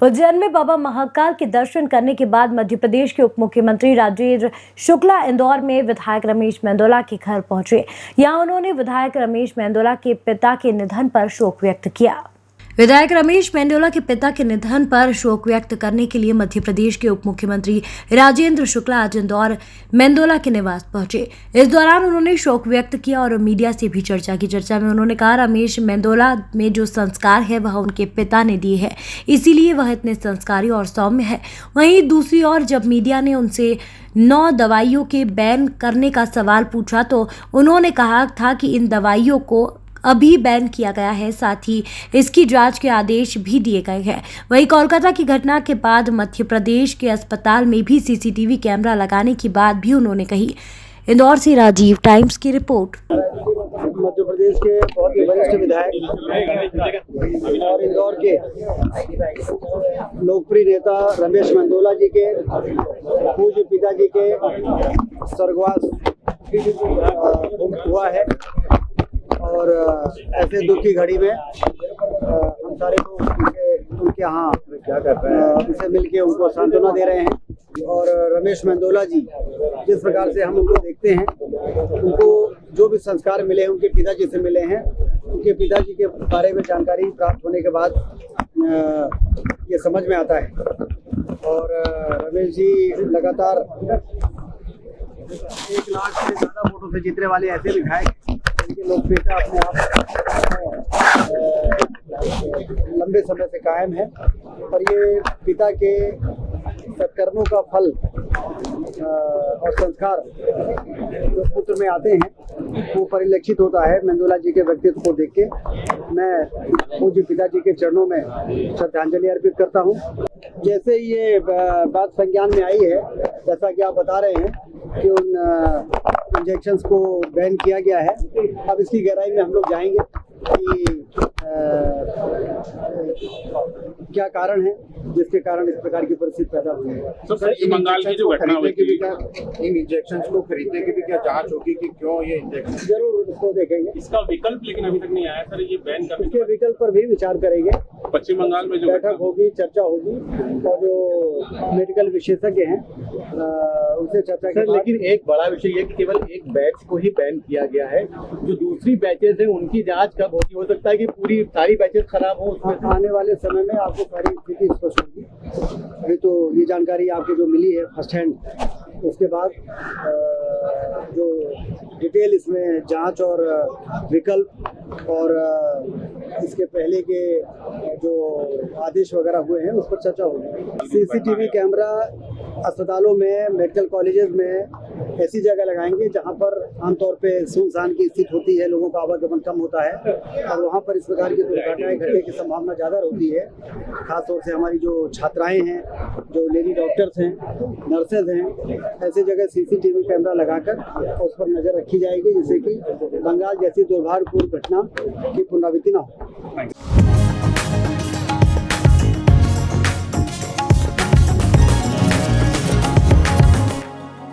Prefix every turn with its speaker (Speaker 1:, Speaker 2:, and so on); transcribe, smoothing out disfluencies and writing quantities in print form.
Speaker 1: उज्जैन में बाबा महाकाल के दर्शन करने के बाद मध्य प्रदेश के उप मुख्यमंत्री राजेंद्र शुक्ला इंदौर में विधायक रमेश मेंदोला के घर पहुंचे। यहां उन्होंने विधायक रमेश मेंदोला के पिता के निधन पर शोक व्यक्त किया। विधायक रमेश मेंदोला के पिता के निधन पर शोक व्यक्त करने के लिए मध्य प्रदेश के उप मुख्यमंत्री राजेंद्र शुक्ला आज इंदौर मेंदोला के निवास पहुंचे। इस दौरान उन्होंने शोक व्यक्त किया और मीडिया से भी चर्चा की। चर्चा में उन्होंने कहा, रमेश मेंदोला में जो संस्कार है वह उनके पिता ने दिए हैं, इसीलिए वह इतने संस्कारी और सौम्य है। वहीं दूसरी ओर जब मीडिया ने उनसे 9 दवाइयों के बैन करने का सवाल पूछा तो उन्होंने कहा था कि इन दवाइयों को अभी बैन किया गया है, साथ ही इसकी जांच के आदेश भी दिए गए हैं। वहीं कोलकाता की घटना के बाद मध्य प्रदेश के अस्पताल में भी सीसीटीवी कैमरा लगाने की बात भी उन्होंने कही। इंदौर से राजीव टाइम्स की रिपोर्ट।
Speaker 2: मध्य प्रदेश के बहुत ही वरिष्ठ विधायक और इंदौर के लोकप्रिय नेता रमेश मेंदोला जी के पूज्य पिताजी के स्वर्गवास हुआ है और ऐसे दुख की घड़ी में हम सारे लोग उनके यहाँ उनसे मिलके उनको सांत्वना दे रहे हैं। और रमेश मेंदोला जी जिस प्रकार से हम उनको देखते हैं, उनको जो भी संस्कार मिले हैं उनके पिताजी से मिले हैं। उनके पिताजी के बारे में जानकारी प्राप्त होने के बाद ये समझ में आता है। और रमेश जी लगातार 1 लाख से ज़्यादा वोटों से जीतने वाले ऐसे विधायक, उनकी लोकप्रियता अपने आप लंबे समय से कायम है। और ये पिता के सत्कर्मों का फल और संस्कार जो पुत्र में आते हैं वो परिलक्षित होता है। मेंदोला जी के व्यक्तित्व को देख के मैं पूज्य पिताजी के चरणों में श्रद्धांजलि अर्पित करता हूँ। जैसे ये बात संज्ञान में आई है, जैसा कि आप बता रहे हैं कि उन इंजेक्शंस को बैन किया गया है। अब इसकी गहराई में हम लोग जाएंगे कि क्या कारण है जिसके कारण इस प्रकार की परिस्थिति पैदा हुई है।
Speaker 3: पश्चिम बंगाल की जो घटना हुई थी,
Speaker 4: इन इंजेक्शंस को खरीदने की भी क्या जांच होगी कि क्यों ये इंजेक्शन?
Speaker 2: जरूर इसको देखेंगे।
Speaker 3: इसका विकल्प लेकिन अभी तक नहीं आया सर, ये बैन करने
Speaker 2: इसके विकल्प पर भी विचार करेंगे।
Speaker 3: पश्चिम बंगाल में जो
Speaker 2: बैठक होगी, चर्चा होगी और जो मेडिकल विशेषज्ञ हैं उनसे चर्चा की।
Speaker 5: लेकिन एक बड़ा विषय ये कि केवल एक बैच को ही बैन किया गया है, जो दूसरी बैचेस हैं उनकी जांच कब होगी? हो सकता है कि पूरी सारी बैचेस खराब हो। उसमें
Speaker 2: आने वाले समय में आपको सारी स्थिति स्पष्ट होगी। अभी तो ये जानकारी आपको जो मिली है फर्स्ट हैंड, उसके बाद जो डिटेल इसमें जांच और विकल्प और इसके पहले के जो आदेश वगैरह हुए हैं उस पर चर्चा होगी। सीसीटीवी कैमरा अस्पतालों में, मेडिकल कॉलेजेस में ऐसी जगह लगाएंगे जहां पर आमतौर पे सुनसान की स्थिति होती है, लोगों का आवागमन कम होता है और वहां पर इस प्रकार की दुर्घटनाएं घटने की संभावना ज़्यादा होती है। खासतौर से हमारी जो छात्राएं हैं, जो लेडी डॉक्टर्स हैं, नर्सेज हैं, ऐसी जगह सीसीटीवी कैमरा लगाकर उस पर नज़र रखी जाएगी जिससे कि बंगाल जैसी दुर्भाग्यपूर्ण घटना की पुनरावृत्ति न हो।